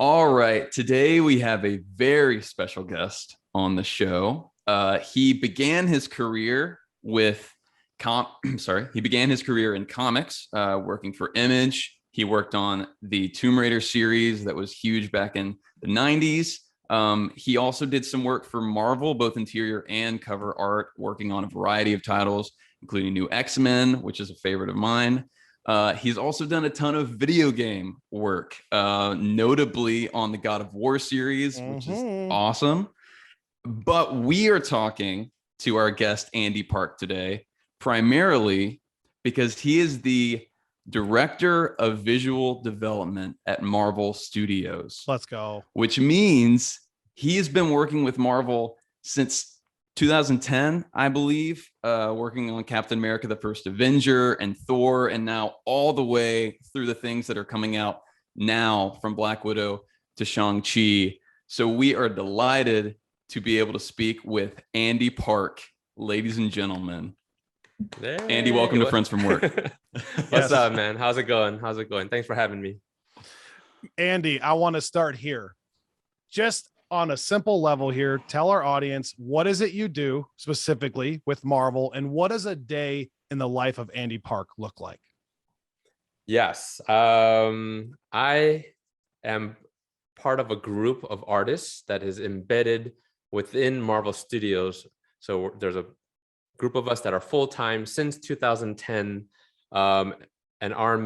All right. Today we have a very special guest on the show. He began his career with he began his career in comics, working for Image. He worked on the Tomb Raider series that was huge back in the 90s. He also did some work for Marvel, both interior and cover art, working on a variety of titles, including New X-Men, which is a favorite of mine. He's also done a ton of video game work, notably on the God of War series, which is awesome. But we are talking to our guest, Andy Park, today, primarily because he is the director of visual development at Marvel Studios. Let's go. Which means he has been working with Marvel since 2010, I believe, working on Captain America, the First Avenger, and Thor, and now all the way through the things that are coming out now from Black Widow to Shang-Chi. So we are delighted to be able to speak with Andy Park, ladies and gentlemen. Hey, Andy, welcome to Friends from Work. What's up, man? How's it going? Thanks for having me. Andy, I want to start here. Just on a simple level here, tell our audience, what is it you do specifically with Marvel, and what does a day in the life of Andy Park look like? Yes, I am part of a group of artists that is embedded within Marvel Studios. So there's a group of us that are full-time since 2010, and our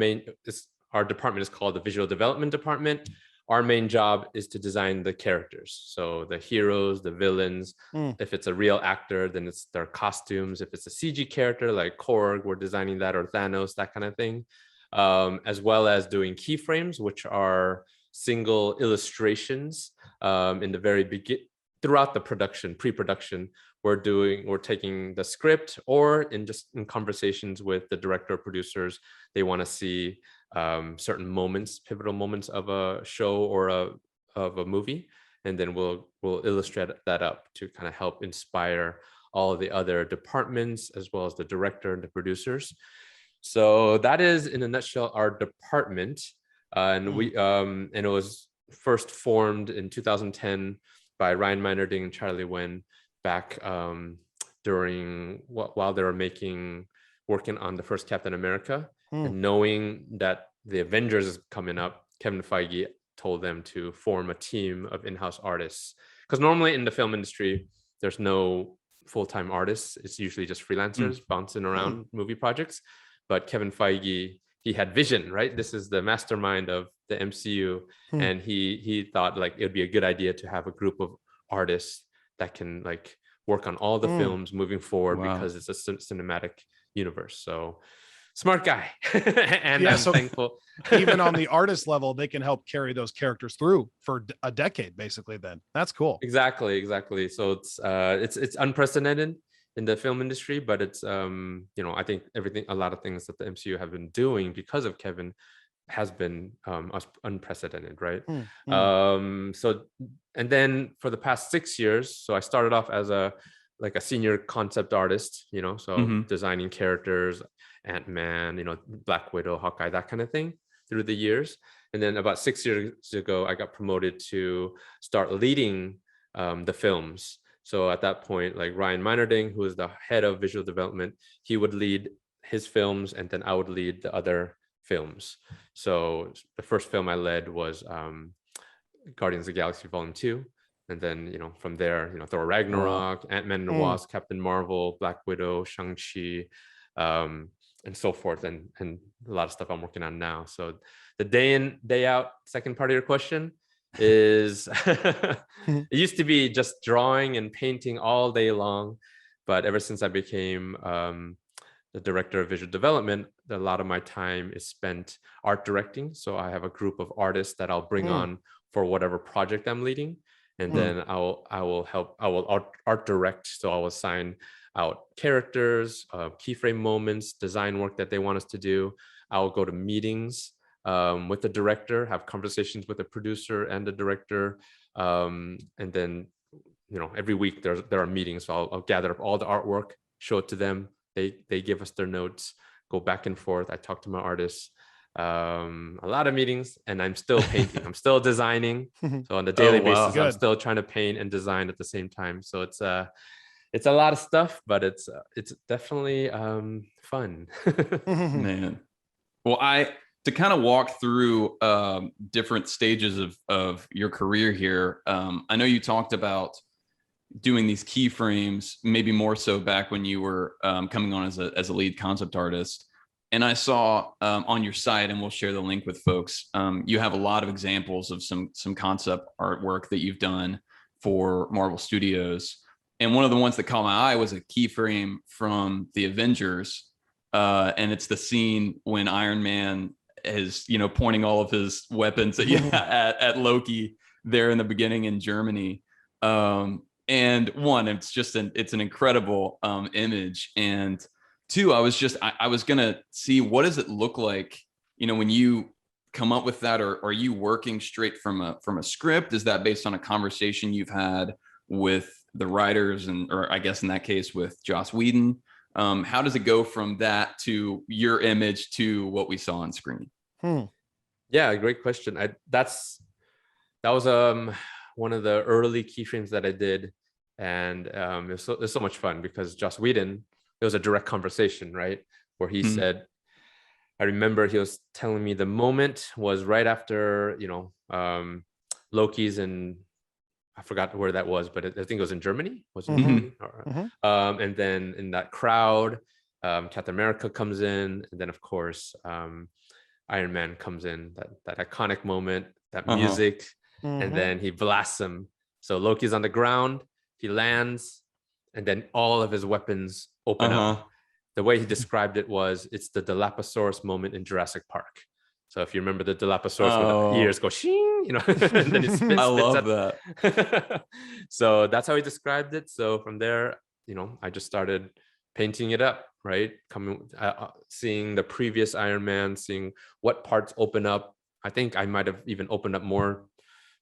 department is called the Visual Development Department. Our main job is to design the characters, so the heroes, the villains. If it's a real actor, then it's their costumes. If it's a CG character like Korg, we're designing that, or Thanos, that kind of thing, as well as doing keyframes, which are single illustrations in the very beginning. Throughout the production, pre-production, we're taking the script, or in conversations with the director or producers, they want to see certain moments, pivotal moments of a show or of a movie, and then we'll illustrate that up to kind of help inspire all of the other departments as well as the director and the producers. So that is, in a nutshell, our department, and it was first formed in 2010 by Ryan Meinerding and Charlie Wen back while they were working on the first Captain America. And knowing that the Avengers is coming up, Kevin Feige told them to form a team of in-house artists. Because normally in the film industry, there's no full-time artists. It's usually just freelancers bouncing around movie projects. But Kevin Feige, he had vision, right? This is the mastermind of the MCU. And he thought like it would be a good idea to have a group of artists that can like work on all the films moving forward, because it's a cinematic universe. So smart guy. And I'm thankful. Even on the artist level, they can help carry those characters through for a decade, basically. Then that's cool. Exactly. So it's unprecedented in the film industry, but it's I think a lot of things that the MCU have been doing because of Kevin has been unprecedented, right? So, and then for the past 6 years, so I started off as a senior concept artist, so designing characters, Ant-Man, Black Widow, Hawkeye, that kind of thing through the years. And then about 6 years ago, I got promoted to start leading the films. So at that point, like Ryan Meinerding, who is the head of visual development, he would lead his films, and then I would lead the other films. So the first film I led was Guardians of the Galaxy Volume 2. And then, from there, Thor Ragnarok, Ant-Man and the Wasp, Captain Marvel, Black Widow, Shang-Chi, and so forth. And a lot of stuff I'm working on now. So the day in, day out, second part of your question is, it used to be just drawing and painting all day long. But ever since I became the director of visual development, a lot of my time is spent art directing. So I have a group of artists that I'll bring on for whatever project I'm leading. And then I will art direct. So I will assign out characters, keyframe moments, design work that they want us to do. I will go to meetings with the director, have conversations with the producer and the director. And then, every week there are meetings. So I'll gather up all the artwork, show it to them. They give us their notes, go back and forth. I talk to my artists. a lot of meetings, and I'm still painting. I'm still designing. So on the daily wow. basis, I'm Good. still trying to paint and design at the same time. So it's a lot of stuff, but it's definitely fun. Man. Well, to kind of walk through different stages of your career here. I know you talked about doing these keyframes, maybe more so back when you were coming on as a lead concept artist. And I saw on your site, and we'll share the link with folks. You have a lot of examples of some concept artwork that you've done for Marvel Studios. And one of the ones that caught my eye was a keyframe from the Avengers, and it's the scene when Iron Man is, pointing all of his weapons at Loki there in the beginning in Germany. And one, it's an incredible image. And two, I was gonna see, what does it look like, when you come up with that, or are you working straight from a script? Is that based on a conversation you've had with the writers, or I guess in that case with Joss Whedon? How does it go from that to your image to what we saw on screen? Yeah, great question. That was one of the early keyframes that I did, and it's so much fun because Joss Whedon, it was a direct conversation, right, where he said, I remember he was telling me the moment was right after Loki's in, I forgot where that was, but I think it was in Germany. Was it Germany? And then in that crowd, Captain America comes in, and then of course Iron Man comes in. That iconic moment, that music, and then he blasts him. So Loki's on the ground, he lands, and then all of his weapons open up. The way he described it was, it's the Dilophosaurus moment in Jurassic Park. So if you remember the Dilophosaurus, when the ears go shing, and then it spits. I love that. So that's how he described it. So from there, I just started painting it up, right? Seeing the previous Iron Man, seeing what parts open up. I think I might have even opened up more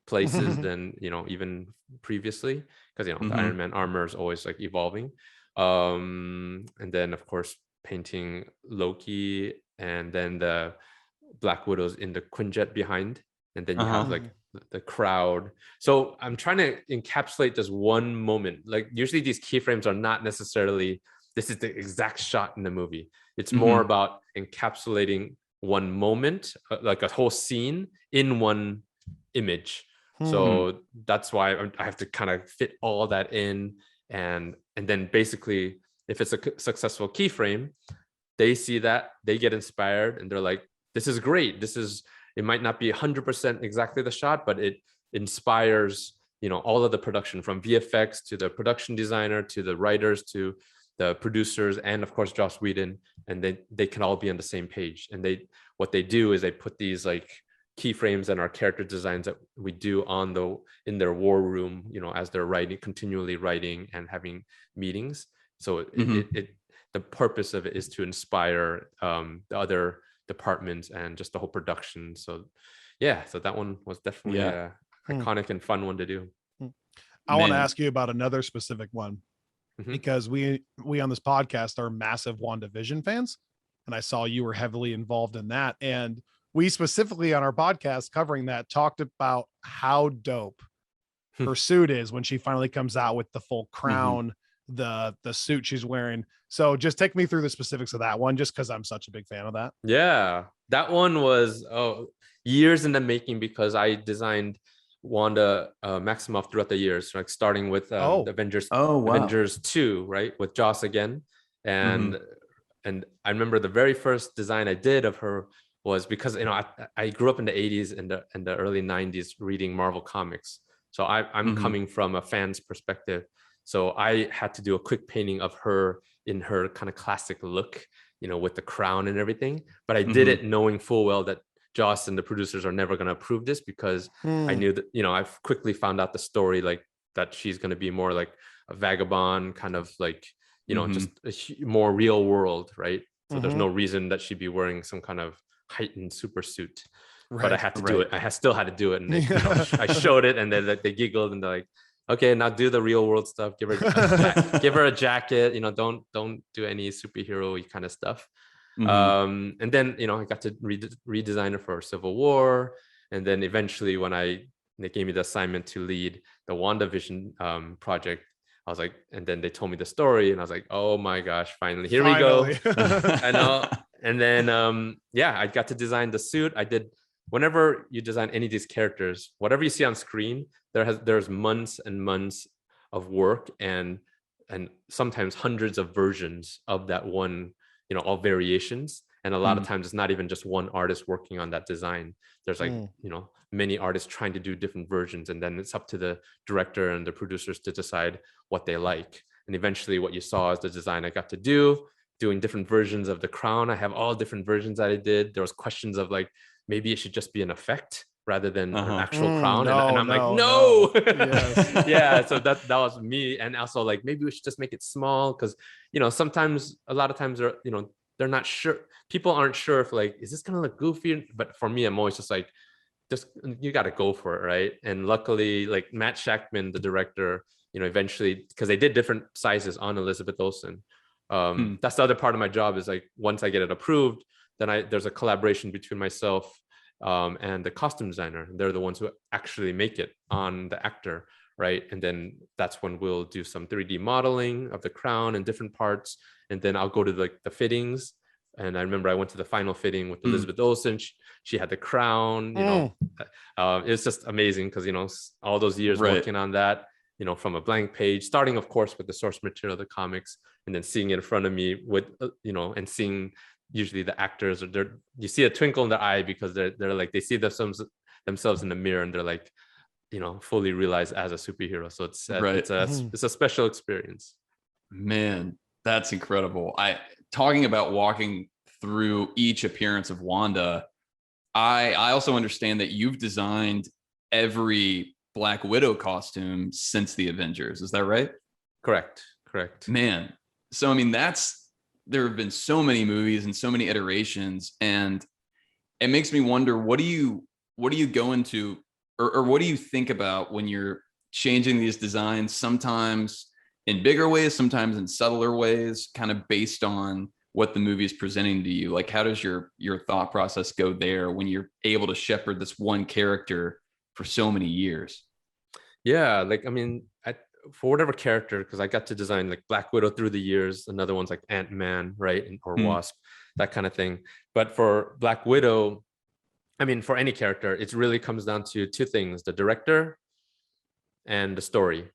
places than even previously, because the Iron Man armor is always like evolving. And then of course painting Loki, and then the Black Widows in the Quinjet behind, and then you have like the crowd. So I'm trying to encapsulate this one moment. Like usually these keyframes are not necessarily, this is the exact shot in the movie. It's more about encapsulating one moment, like a whole scene in one image. So that's why I have to kind of fit all that in. And then basically, if it's a successful keyframe, they see that, they get inspired, and they're like, this is great. It might not be 100% exactly the shot, but it inspires, all of the production, from VFX to the production designer, to the writers, to the producers, and of course, Joss Whedon, and they can all be on the same page. And what they do is they put these like keyframes and our character designs that we do in their war room, as they're continually writing and having meetings. So the purpose of it is to inspire the other departments and just the whole production. So so that one was definitely a iconic and fun one to do. I want to ask you about another specific one, because we on this podcast are massive WandaVision fans, and I saw you were heavily involved in that. And we specifically on our podcast covering that talked about how dope her suit is when she finally comes out with the full crown, the suit she's wearing. So just take me through the specifics of that one, just because I'm such a big fan of that. Yeah, that one was years in the making, because I designed Wanda Maximoff throughout the years, like starting with Avengers 2, right, with Joss again. And I remember the very first design I did of her was because I grew up in the 80s and the early 90s reading Marvel comics. So I'm coming from a fan's perspective. So I had to do a quick painting of her in her kind of classic look, with the crown and everything. But I did it knowing full well that Joss and the producers are never going to approve this, because I knew that, I've quickly found out the story, like that she's going to be more like a vagabond, kind of like, just a more real world, right? So there's no reason that she'd be wearing some kind of heightened super suit. Right, but I had to do it. I still had to do it. And I showed it, and they giggled, and they're like, okay, now do the real world stuff. Give her a jacket, don't do any superhero-y kind of stuff. Mhm. And then I got to redesign it for Civil War, and then eventually when they gave me the assignment to lead the WandaVision project, I was like, and then they told me the story, and I was like, oh my gosh, finally, here we go. I know. And then yeah, I got to design the suit. I did. Whenever you design any of these characters, whatever you see on screen, there's months and months of work, and sometimes hundreds of versions of that one, all variations. And a lot of times it's not even just one artist working on that design. There's like many artists trying to do different versions, and then it's up to the director and the producers to decide what they like. And eventually what you saw is the design I got to do, doing different versions of the crown. I have all different versions that I did. There was questions of like, maybe it should just be an effect rather than an actual crown. And I'm like, no. Yes. Yeah. So that was me. And also like, maybe we should just make it small, because sometimes, a lot of times they're not sure. People aren't sure if like, is this gonna look goofy? But for me, I'm always just like, you got to go for it, right? And luckily, like Matt Shackman, the director, eventually, because they did different sizes on Elizabeth Olsen. That's the other part of my job, is like, once I get it approved, then there's a collaboration between myself and the costume designer. They're the ones who actually make it on the actor, right? And then that's when we'll do some 3D modeling of the crown and different parts, and then I'll go to like the fittings. And I remember I went to the final fitting with Elizabeth Olsen. She had the crown, it's just amazing, because all those years working on that, from a blank page, starting of course with the source material of the comics, and then seeing it in front of me with and seeing usually the actors, or you see a twinkle in their eye, because they're like, they see themselves in the mirror, and they're like, fully realized as a superhero. So it's a special experience. Man, that's incredible. Talking about walking through each appearance of Wanda, I also understand that you've designed every Black Widow costume since the Avengers. Is that right? Correct. Man, so I mean, there have been so many movies and so many iterations, and it makes me wonder, what do you go into, or what do you think about when you're changing these designs, sometimes in bigger ways, sometimes in subtler ways, kind of based on what the movie is presenting to you? Like, how does your thought process go there when you're able to shepherd this one character for so many years? Yeah, like, I mean, for whatever character, because I got to design like Black Widow through the years, another one's like Ant-Man, right? Or Wasp, that kind of thing. But for Black Widow, I mean, for any character, it really comes down to two things: the director and the story,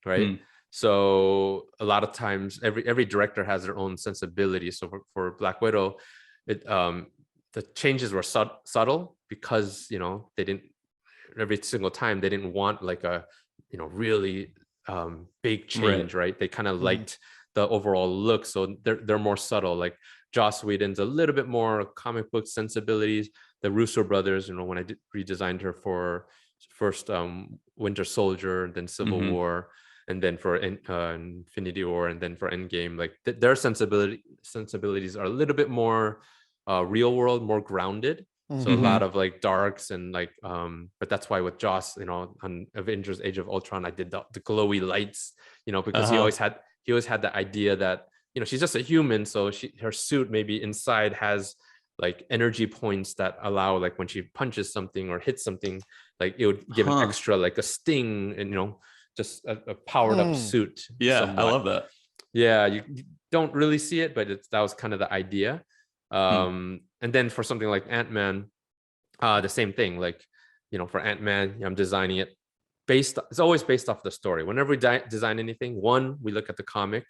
right? So a lot of times, every director has their own sensibility. So for Black Widow, the changes were subtle, because they didn't, every single time they didn't want like a really big change, right? They kind of liked the overall look, so they're more subtle. Like Joss Whedon's a little bit more comic book sensibilities. The Russo brothers, when I redesigned her for first Winter Soldier, then Civil War, and then for Infinity War, and then for Endgame, like their sensibilities are a little bit more real world, more grounded. So a lot of like darks and like but that's why with Joss, on Avengers Age of Ultron, I did the glowy lights, because he always had the idea that she's just a human, so her suit maybe inside has like energy points that allow, like when she punches something or hits something, like it would give an extra, like a sting, and just a powered up suit. Yeah, somewhat. I love that. Yeah, you don't really see it, but that was kind of the idea. And then for something like Ant-Man, the same thing. Like, for Ant-Man, I'm designing it it's always based off the story. Whenever we design anything, one, we look at the comic,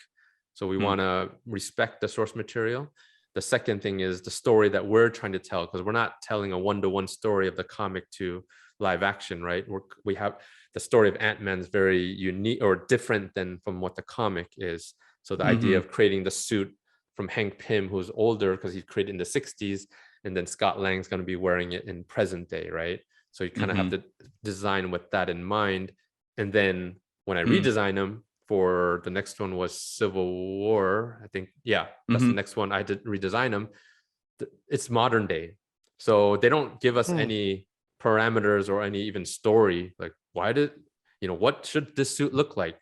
so we want to respect the source material. The second thing is the story that we're trying to tell, because we're not telling a one-to-one story of the comic to live action, right? We have the story of Ant-Man is very unique or different than from what the comic is. So the idea of creating the suit from Hank Pym, who's older because he created in the 60s, and then Scott Lang's going to be wearing it in present day, right? So you kind of have to design with that in mind. And then when I redesign them, for the next one was Civil War, I think. Yeah, that's the next one. I did redesign them. It's modern day, so they don't give us any parameters or any even story. Like, what should this suit look like?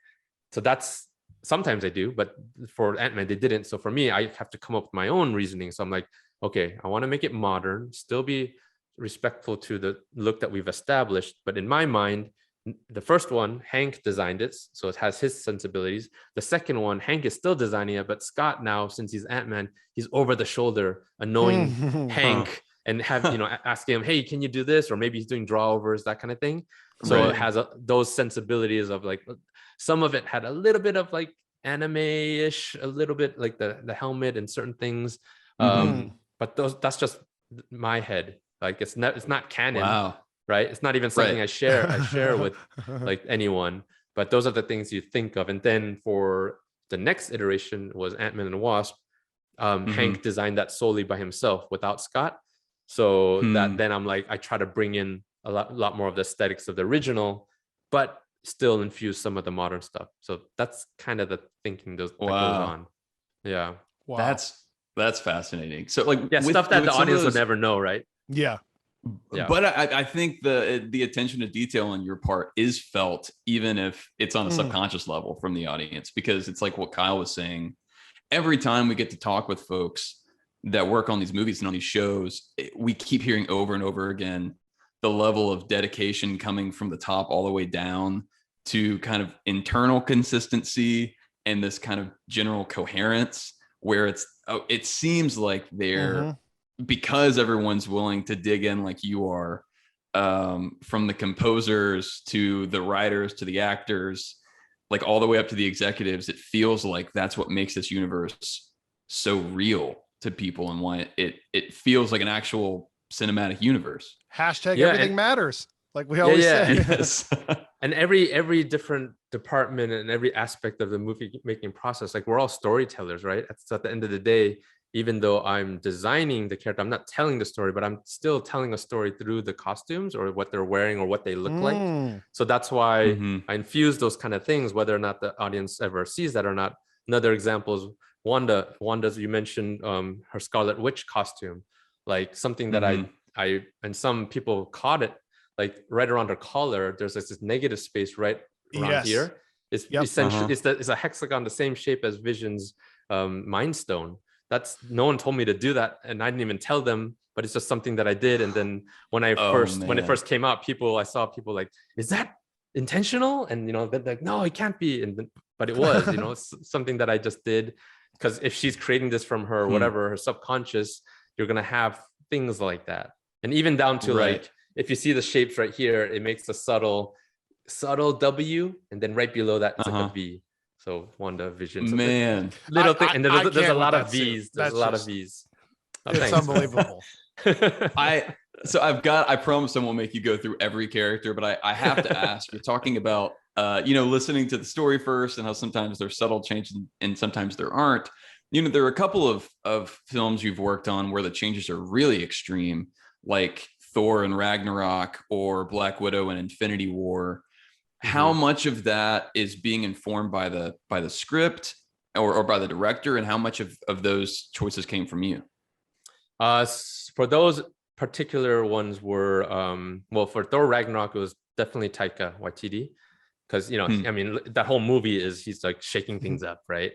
So that's sometimes I do, but for Ant-Man they didn't. So for me, I have to come up with my own reasoning. So I'm like, okay, I want to make it modern, still be respectful to the look that we've established, but in my mind, the first one, Hank designed it, so it has his sensibilities. The second one, Hank is still designing it, but Scott now, since he's Ant-Man, he's over the shoulder, annoying Hank and asking him, hey, can you do this? Or maybe he's doing drawovers, that kind of thing. So Right. it has those sensibilities of like, some of it had a little bit of like anime-ish, a little bit like the helmet and certain things. But that's just my head. Like it's not canon. Wow. Right? It's not even something Right. I share with like anyone, but those are the things you think of. And then for the next iteration was Ant-Man and the Wasp. Hank designed that solely by himself without Scott. So that then I'm like, I try to bring in a lot more of the aesthetics of the original, but still infuse some of the modern stuff. So that's kind of the thinking that goes on. Yeah. Wow. That's fascinating. So like stuff that the audience would never know, right? Yeah. But I think the attention to detail on your part is felt, even if it's on a subconscious level from the audience, because it's like what Kyle was saying. Every time we get to talk with folks that work on these movies and on these shows, we keep hearing over and over again the level of dedication coming from the top all the way down to kind of internal consistency and this kind of general coherence, where it seems like they're because everyone's willing to dig in like you are, from the composers to the writers to the actors, like all the way up to the executives. It feels like that's what makes this universe so real to people and why it feels like an actual cinematic universe. Hashtag everything matters, like we always say. Yes. And every different department and every aspect of the movie making process, like we're all storytellers, right? So at the end of the day, even though I'm designing the character, I'm not telling the story, but I'm still telling a story through the costumes or what they're wearing or what they look like. So that's why I infuse those kind of things, whether or not the audience ever sees that or not. Another example is Wanda's, you mentioned her Scarlet Witch costume, like something that I and some people caught it, like right around her collar, there's this negative space right around here. It's essentially it's a hexagon, the same shape as Vision's Mind Stone. That's, no one told me to do that, and I didn't even tell them, but it's just something that I did. And then when it first came out, I saw people like, is that intentional? And they're like, no, it can't be. But it was, it's something that I just did, because if she's creating this from her whatever, her subconscious, you're gonna have things like that. And even down to like, if you see the shapes right here, it makes a subtle W, and then right below that it's like a V. So WandaVision, man, little thing, and there's a lot of V's. There's a lot of V's. It's unbelievable. I promise I won't make you go through every character, but I have to ask. You're talking about listening to the story first, and how sometimes there's subtle changes and sometimes there aren't. There are a couple of films you've worked on where the changes are really extreme, like Thor and Ragnarok or Black Widow and Infinity War. How much of that is being informed by the script or by the director, and how much of those choices came from you? For those particular ones were for Thor Ragnarok, it was definitely Taika Waititi, because I mean, that whole movie is he's like shaking things up, right?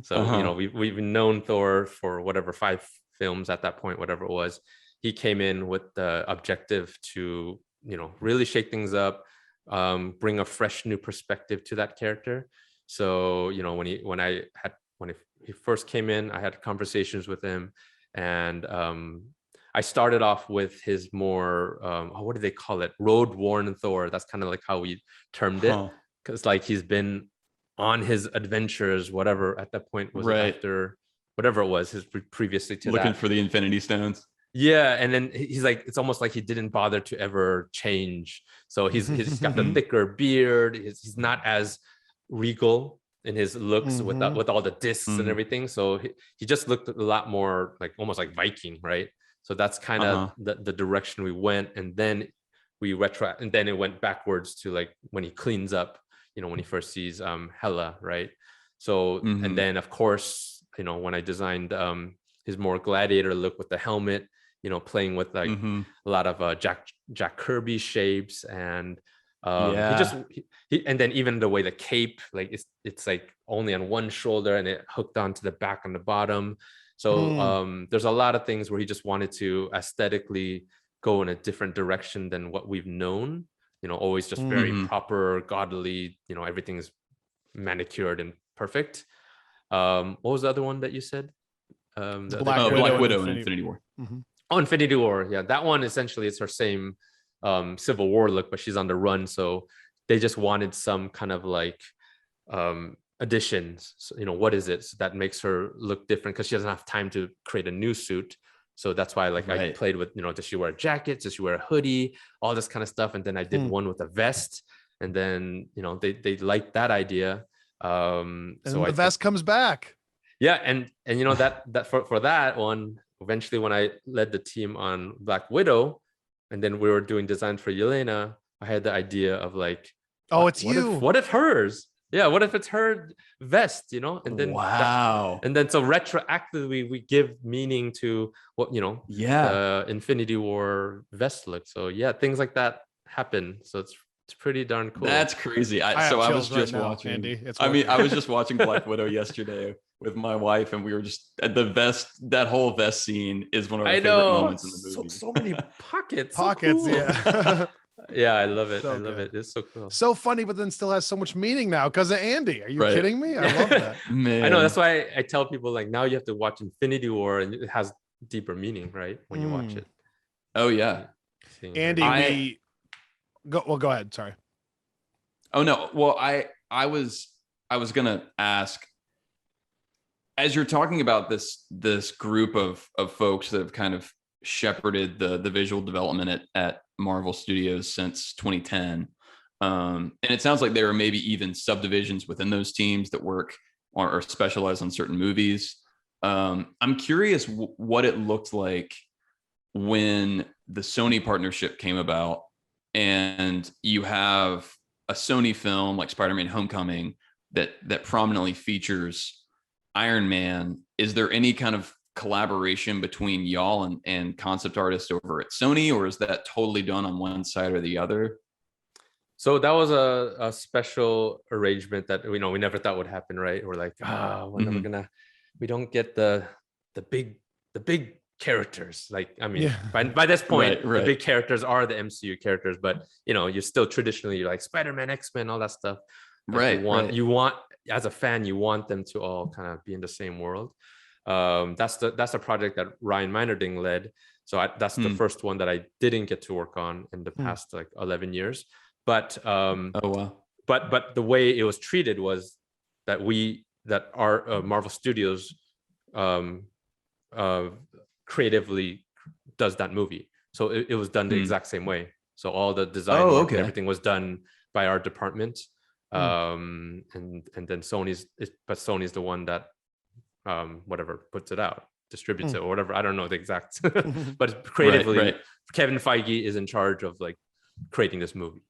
So we've known Thor for whatever 5 films at that point, whatever it was. He came in with the objective to really shake things up, bring a fresh new perspective to that character. So when he first came in, I had conversations with him, and I started off with his more what do they call it, road worn Thor. That's kind of like how we termed it, because like he's been on his adventures, whatever at that point was after whatever it was, his previously to looking that. for the Infinity Stones. Yeah, and then he's like, it's almost like he didn't bother to ever change. So he's got the thicker beard. He's not as regal in his looks with all the discs and everything. So he just looked a lot more like almost like Viking, right? So that's kind of the direction we went, and then and then it went backwards to like when he cleans up, when he first sees Hela, right? So and then of course, when I designed his more gladiator look with the helmet, playing with like a lot of Jack Kirby shapes, and He just and then even the way the cape, like it's like only on one shoulder and it hooked onto the back on the bottom. So there's a lot of things where he just wanted to aesthetically go in a different direction than what we've known. Always just very proper, godly. Everything's manicured and perfect. What was the other one that you said? Black Widow and Infinity War. Oh, Infinity War. Yeah, that one essentially is her same Civil War look, but she's on the run. So they just wanted some kind of like additions. So, what is it that makes her look different? Because she doesn't have time to create a new suit. So that's why I played with, does she wear a jacket? Does she wear a hoodie? All this kind of stuff. And then I did one with a vest. And then, they liked that idea. And so the vest comes back. Yeah. And that for that one, eventually when I led the team on Black Widow, and then we were doing design for Yelena, I had the idea of like, it's you. What if hers? Yeah, what if it's her vest, And then so retroactively we give meaning to what, Infinity War vest look. So yeah, things like that happen. So it's pretty darn cool. That's crazy. I was just watching. Andy. I was just watching Black Widow yesterday with my wife, and we were just at the vest. That whole vest scene is one of our favorite moments in the movie. So many pockets. So cool. Yeah. Yeah, I love it. So I love it. It's so cool. So funny, but then still has so much meaning now because of Andy. Are you kidding me? I love that. Man. I know. That's why I tell people like now you have to watch Infinity War, and it has deeper meaning, right? When you watch it. Oh yeah. Andy, go ahead. Sorry. Oh no. Well, I was gonna ask, as you're talking about this group of folks that have kind of shepherded the visual development at Marvel Studios since 2010, and it sounds like there are maybe even subdivisions within those teams that work or specialize on certain movies. I'm curious what it looked like when the Sony partnership came about, and you have a Sony film like Spider-Man: Homecoming that prominently features Iron Man. Is there any kind of collaboration between y'all and concept artists over at Sony, or is that totally done on one side or the other? So that was a special arrangement that we never thought would happen, right? We're like, we're never we don't get the big characters. Like, I mean, by this point, the big characters are the MCU characters, but you're still traditionally like Spider-Man, X-Men, all that stuff. But you want as a fan, you want them to all kind of be in the same world. That's a project that Ryan Meinerding led. So that's the first one that I didn't get to work on in the past like 11 years. But but the way it was treated was that our Marvel Studios creatively does that movie. So it was done the exact same way. So all the design work and everything was done by our department. And then Sony's the one that whatever puts it out, distributes it or whatever. I don't know the exact, but creatively, Kevin Feige is in charge of like creating this movie.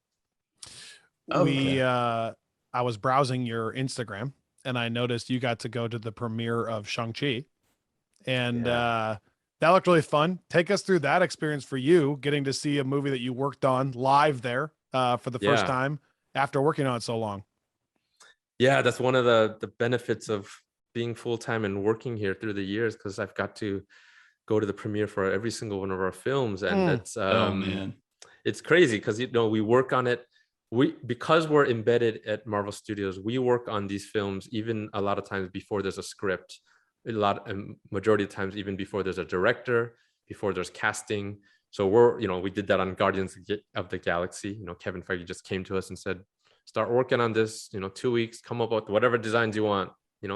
I was browsing your Instagram and I noticed you got to go to the premiere of Shang-Chi, and that looked really fun. Take us through that experience for you, getting to see a movie that you worked on live there for the first time after working on it so long. Yeah, that's one of the benefits of being full-time and working here through the years, because I've got to go to the premiere for every single one of our films, and it's crazy because we work on it. Because we're embedded at Marvel Studios, we work on these films even a lot of times before there's a script, majority of times even before there's a director, before there's casting. So we did that on Guardians of the Galaxy. Kevin Feige just came to us and said, start working on this, 2 weeks, come up with whatever designs you want,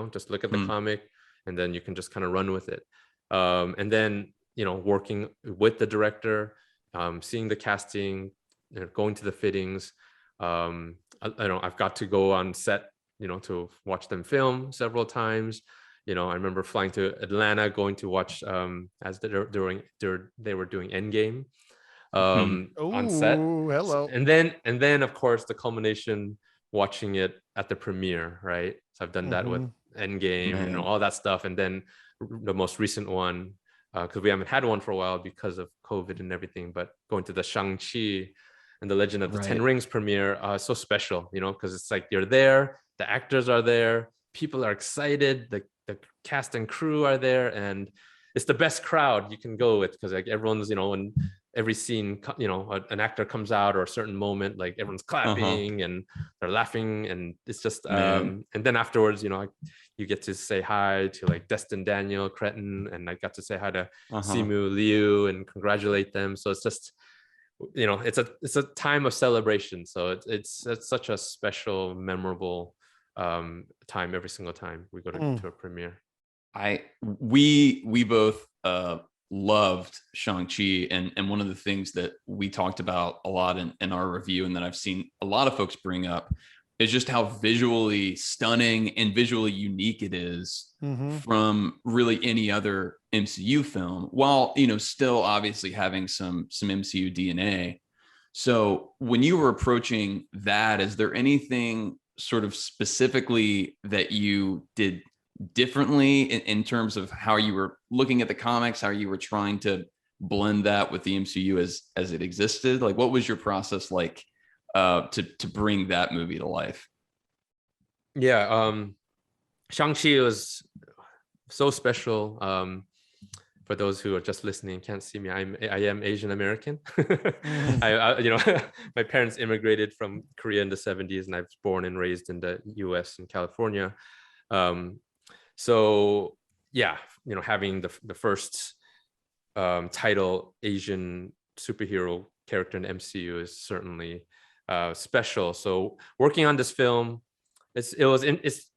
just look at the comic and then you can just kind of run with it. And then, working with the director, seeing the casting, going to the fittings. I've got to go on set, to watch them film several times. I remember flying to Atlanta, going to watch as they were doing Endgame on set. Hello. And then of course the culmination, watching it at the premiere, right? So I've done that with Endgame, all that stuff. And then the most recent one, because we haven't had one for a while because of COVID and everything, but going to the Shang-Chi and the Legend of the Ten Right. Rings premiere, so special, you know, because it's like you're there, the actors are there, people are excited, the cast and crew are there, and it's the best crowd you can go with, because like everyone's, you know, when every scene, you know, an actor comes out or a certain moment, like everyone's clapping and they're laughing, and it's just Man. and then afterwards, you know, you get to say hi to like Destin Daniel Cretton, and I got to say hi to Simu Liu and congratulate them. So it's just, you know, it's a time of celebration. So it's such a special, memorable time every single time we go to a premiere. We both loved Shang-Chi, and one of the things that we talked about a lot in our review, and that I've seen a lot of folks bring up, is just how visually stunning and visually unique it is from really any other MCU film, while, you know, still obviously having some MCU DNA. So when you were approaching that, is there anything sort of specifically that you did differently in terms of how you were looking at the comics, how you were trying to blend that with the MCU as it existed? Like, what was your process like to bring that movie to life? Yeah, Shang-Chi was so special. For those who are just listening, can't see me, I am Asian American. I you know, my parents immigrated from Korea in the 70s, and I was born and raised in the US in California. So yeah, you know, having the first title Asian superhero character in MCU is certainly special. So working on this film, it's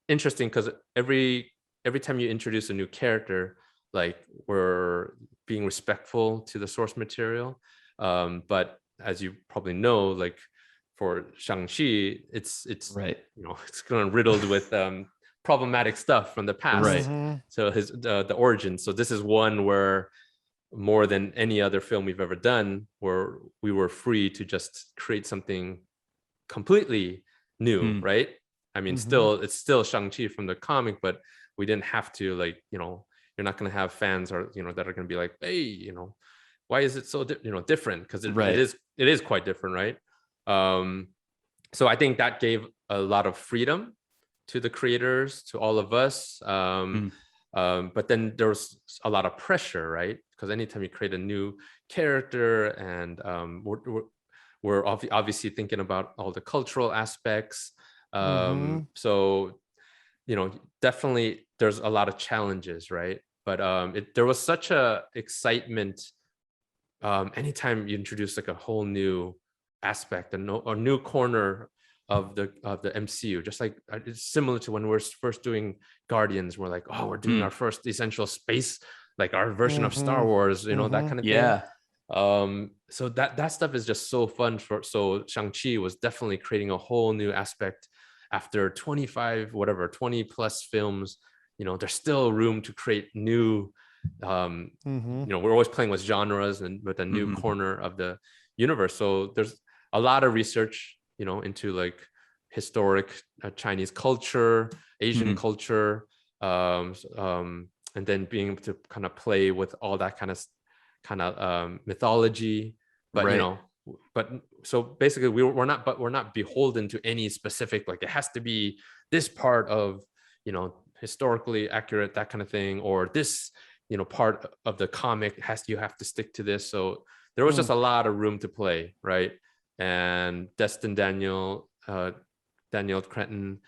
interesting, because every time you introduce a new character, like, we're being respectful to the source material, but as you probably know, like for Shang-Chi, it's Right. you know, it's kind of riddled with problematic stuff from the past. Right. So his the origin. So this is one where, more than any other film we've ever done, where we were free to just create something completely new, right? I mean, it's still Shang-Chi from the comic, but we didn't have to, like, you know, you're not going to have fans, or, you know, that are going to be like, hey, you know, why is it so different? Because it is quite different, right? So I think that gave a lot of freedom to the creators, to all of us. But then there was a lot of pressure, right? Because anytime you create a new character, and we're obviously thinking about all the cultural aspects. So, you know, definitely there's a lot of challenges, right? But there was such a excitement anytime you introduce like a whole new aspect, a new corner of the MCU. Just like, it's similar to when we're first doing Guardians. We're like, oh, we're doing our first essential space, like our version of Star Wars, you know, that kind of thing. So that stuff is just so fun. So Shang-Chi was definitely creating a whole new aspect. After 20 plus films, you know, there's still room to create new, you know, we're always playing with genres and with a new corner of the universe. So there's a lot of research, you know, into like historic Chinese culture, Asian culture, and then being able to kind of play with all that kind of mythology. But you know, but so basically we're not beholden to any specific, like, it has to be this part of, you know, historically accurate, that kind of thing, or this, you know, part of the comic you have to stick to this. So there was just a lot of room to play, right? And Destin Daniel Cretton,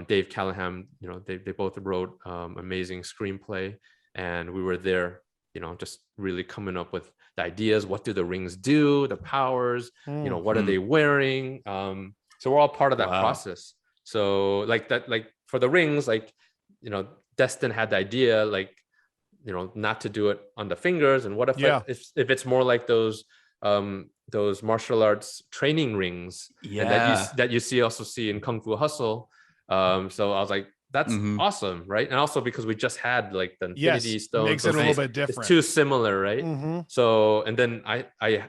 Dave Callahan, you know, they both wrote amazing screenplay, and we were there, you know, just really coming up with the ideas. What do the rings do? The powers, you know, what are they wearing? So we're all part of that process. So like that, like for the rings, like, you know, Destin had the idea, like, you know, not to do it on the fingers. And what if, if it's more like those martial arts training rings, and that you see in Kung Fu Hustle. So I was like, that's awesome, right? And also because we just had like the Infinity Stone, makes it a little bit different. It's too similar, right? So, and then I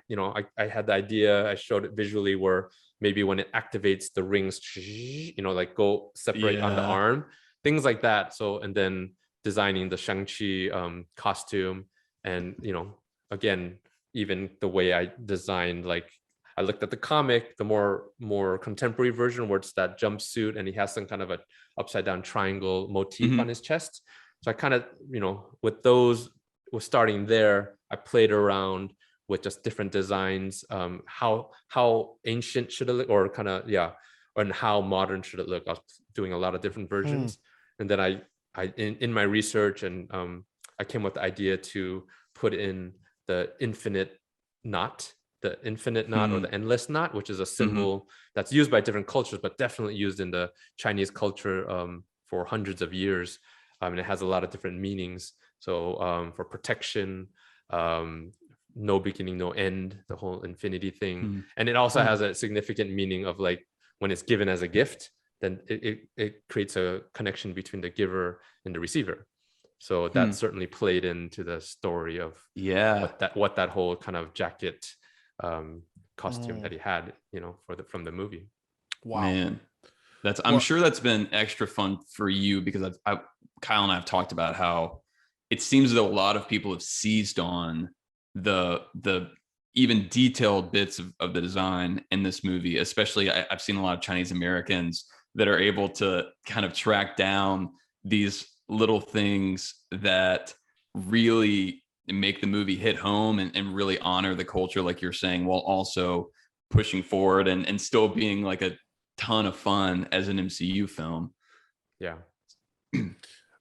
you know, I had the idea, I showed it visually, where maybe when it activates, the rings, you know, like go separate on the arm, things like that. So, and then designing the Shang-Chi costume, and, you know, again, even the way I designed like I looked at the comic, the more contemporary version where it's that jumpsuit and he has some kind of a upside down triangle motif on his chest. So I kind of, with those, was starting there. I played around with just different designs. How ancient should it look, or kind of, and how modern should it look? I was doing a lot of different versions, and then I in my research, and I came with the idea to put in the infinite knot, or the endless knot, which is a symbol that's used by different cultures, but definitely used in the Chinese culture for hundreds of years. And it has a lot of different meanings. So for protection, no beginning, no end, the whole infinity thing. And it also has a significant meaning of like when it's given as a gift, then it creates a connection between the giver and the receiver. So that certainly played into the story of what that whole kind of jacket costume that he had, from the movie. Wow, man, I'm sure that's been extra fun for you, because Kyle and I have talked about how it seems that a lot of people have seized on the even detailed bits of the design in this movie. Especially, I've seen a lot of Chinese Americans that are able to kind of track down these little things that really make the movie hit home and really honor the culture, like you're saying, while also pushing forward and still being like a ton of fun as an MCU film. Yeah.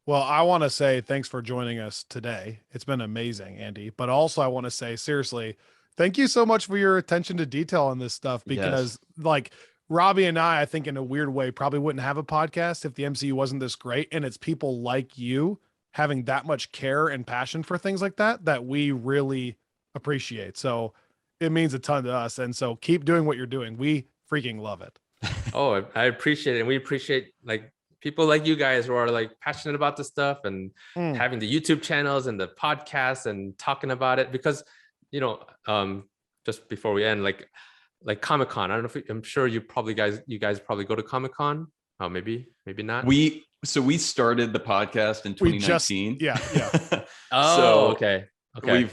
Well, I want to say thanks for joining us today. It's been amazing, Andy. But also I want to say, seriously, thank you so much for your attention to detail on this stuff, because like Robbie and I think in a weird way, probably wouldn't have a podcast if the MCU wasn't this great. And it's people like you having that much care and passion for things like that we really appreciate. So it means a ton to us. And so keep doing what you're doing. We freaking love it. Oh, I appreciate it. And we appreciate like people like you guys who are like passionate about this stuff and having the YouTube channels and the podcasts and talking about it, because, just before we end, like Comic-Con, I don't know if I'm sure you guys probably go to Comic-Con. Oh, maybe not. We started the podcast in 2019. Okay.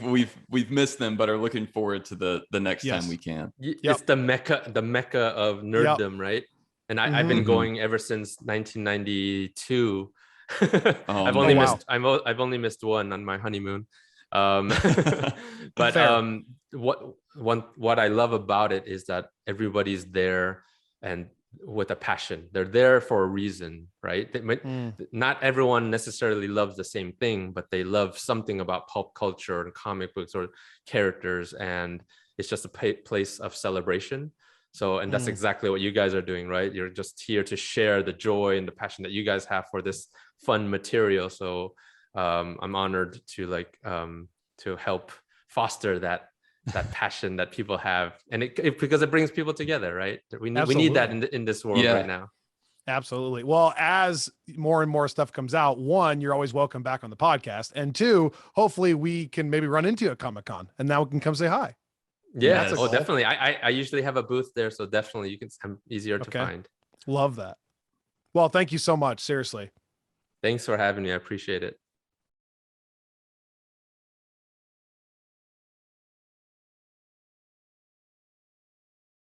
We've missed them, but are looking forward to the next time we can. It's the mecca of nerddom, right? And I've been going ever since 1992. I've only missed one on my honeymoon. But what I love about it is that everybody's there and with a passion. They're there for a reason, right? Not everyone necessarily loves the same thing, but they love something about pulp culture and comic books or characters, and it's just a place of celebration. So, and that's exactly what you guys are doing, right? You're just here to share the joy and the passion that you guys have for this fun material. So I'm honored to to help foster that passion that people have, and because it brings people together, right? We need that in this world right now. Absolutely. Well, as more and more stuff comes out, one, you're always welcome back on the podcast, and two, hopefully we can maybe run into a Comic-Con and now we can come say hi. Yeah. Yes. Oh, definitely. I usually have a booth there, so definitely I'm easier to find. Love that. Well, thank you so much. Seriously. Thanks for having me. I appreciate it.